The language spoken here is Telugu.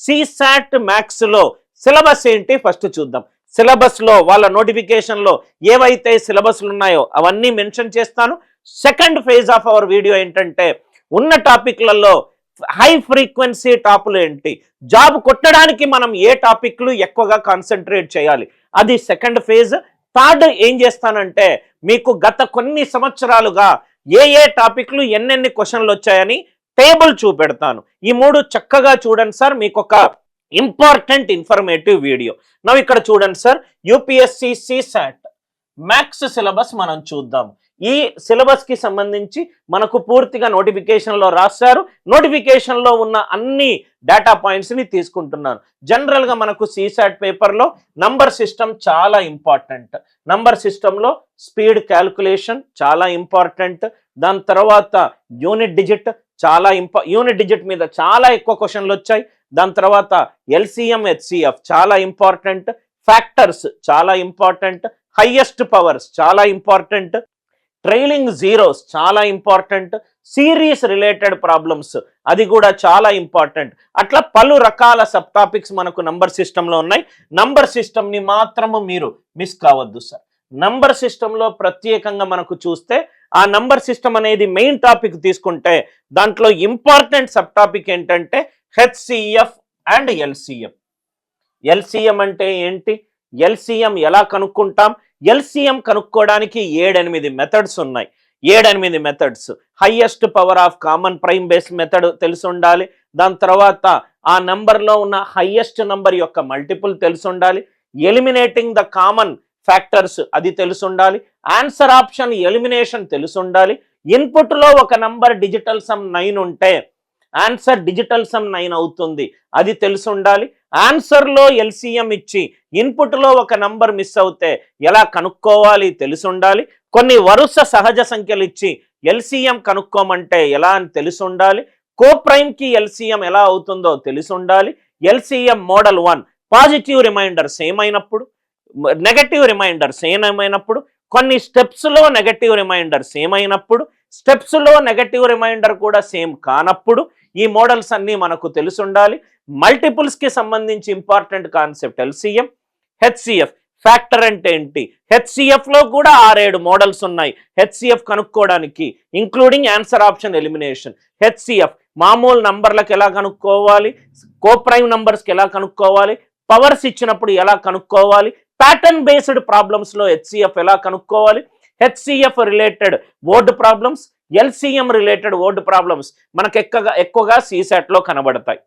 సిసాట్ మ్యాథ్స్ లో సిలబస్ ఏంటి ఫస్ట్ చూద్దాం. సిలబస్ లో వాళ్ళ నోటిఫికేషన్ లో ఏవైతే సిలబస్లు ఉన్నాయో అవన్నీ మెన్షన్ చేస్తాను. Second phase of our video ఏంటంటే ఉన్న టాపిక్లలో హై ఫ్రీక్వెన్సీ టాపులు ఏంటి, జాబ్ కొట్టడానికి మనం ఏ టాపిక్లు ఎక్కువగా కాన్సన్ట్రేట్ చేయాలి, అది సెకండ్ ఫేజ్. థర్డ్ ఏం చేస్తానంటే మీకు గత కొన్ని సంవత్సరాలుగా ఏ ఏ టాపిక్లు ఎన్నెన్ని క్వశ్చన్లు వచ్చాయని టేబుల్ చూపెడతాను. ఈ మూడు చక్కగా చూడండి సార్, మీకు ఒక ఇంపార్టెంట్ ఇన్ఫర్మేటివ్ వీడియో. నవ్వు ఇక్కడ చూడండి sir, UPSC CSAT maths syllabus మనం చూద్దాం. ఈ సిలబస్ కి సంబంధించి మనకు పూర్తిగా నోటిఫికేషన్ లో రాశారు. నోటిఫికేషన్ లో ఉన్న అన్ని డేటా పాయింట్స్ ని తీసుకుంటున్నాను. జనరల్ గా మనకు సిసాట్ పేపర్ లో నంబర్ సిస్టమ్ చాలా ఇంపార్టెంట్. నంబర్ సిస్టమ్ లో స్పీడ్ క్యాల్కులేషన్ చాలా ఇంపార్టెంట్. దాని తర్వాత యూనిట్ డిజిట్ చాలా యూనిట్ డిజిట్ మీద చాలా ఎక్కువ క్వశ్చన్లు వచ్చాయి. దాని తర్వాత ఎల్సిఎం హెచ్సిఎఫ్ చాలా ఇంపార్టెంట్. ఫ్యాక్టర్స్ చాలా ఇంపార్టెంట్. హైయెస్ట్ పవర్స్ చాలా ఇంపార్టెంట్. ట్రైలింగ్ జీరోస్ చాలా ఇంపార్టెంట్. సిరీస్ రిలేటెడ్ ప్రాబ్లమ్స్ అది కూడా చాలా ఇంపార్టెంట్. అట్లా పలు రకాల సబ్ టాపిక్స్ మనకు నంబర్ సిస్టంలో ఉన్నాయి. నంబర్ సిస్టమ్ని మాత్రము మీరు మిస్ కావద్దు సార్. నంబర్ సిస్టంలో ప్రత్యేకంగా మనకు చూస్తే ఆ నంబర్ సిస్టమ్ అనేది మెయిన్ టాపిక్ తీసుకుంటే దాంట్లో ఇంపార్టెంట్ సబ్ టాపిక్ ఏంటంటే హెచ్సిఎఫ్ అండ్ ఎల్సిఎం. ఎల్సిఎం అంటే ఏంటి, ఎల్సిఎం ఎలా కనుక్కుంటాం, ఎల్సిఎం కనుక్కోవడానికి 7-8 మెథడ్స్ ఉన్నాయి. 7-8 methods. Highest power of common prime base method తెలిసి ఉండాలి. దాని తర్వాత ఆ నంబర్లో ఉన్న హైయెస్ట్ నంబర్ యొక్క మల్టిపుల్ తెలిసి ఉండాలి. ఎలిమినేటింగ్ ద కామన్ ఫ్యాక్టర్స్ అది తెలిసి ఉండాలి. ఆన్సర్ ఆప్షన్ ఎలిమినేషన్ తెలిసి ఉండాలి. ఇన్పుట్లో ఒక నంబర్ డిజిటల్ సమ్ 9 ఉంటే ఆన్సర్ డిజిటల్ సమ్ 9 అవుతుంది, అది తెలిసి ఉండాలి. ఆన్సర్లో ఎల్సిఎం ఇచ్చి ఇన్పుట్లో ఒక నంబర్ మిస్ అవుతే ఎలా కనుక్కోవాలి తెలిసి ఉండాలి. కొన్ని వరుస సహజ సంఖ్యలు ఇచ్చి ఎల్సిఎం కనుక్కోమంటే ఎలా అని తెలిసి ఉండాలి. కోప్రైమ్కి ఎల్సిఎం ఎలా అవుతుందో తెలిసి ఉండాలి. LCM model 1 positive remainder same అయినప్పుడు, నెగటివ్ రిమైండర్ సేమ్ అయినప్పుడు, కొన్ని స్టెప్స్లో నెగటివ్ రిమైండర్ సేమ్ అయినప్పుడు, స్టెప్స్లో నెగటివ్ రిమైండర్ కూడా సేమ్ కానప్పుడు ఈ మోడల్స్ అన్నీ మనకు తెలిసి ఉండాలి. మల్టిపుల్స్కి సంబంధించి important concept LCM. HCF factor అంటే ఏంటి, హెచ్సిఎఫ్లో కూడా 6-7 మోడల్స్ ఉన్నాయి హెచ్సిఎఫ్ కనుక్కోవడానికి, including answer option elimination. HCF మామూలు నంబర్లకు ఎలా కనుక్కోవాలి, కోప్రైమ్ నంబర్స్కి ఎలా కనుక్కోవాలి, పవర్స్ ఇచ్చినప్పుడు ఎలా కనుక్కోవాలి, ప్యాటర్న్ బేస్డ్ ప్రాబ్లమ్స్లో హెచ్సిఎఫ్ ఎలా కనుక్కోవాలి, HCF related word problems, LCM related word problems మనకు ఎక్కువగా సిసాట్లో కనబడతాయి.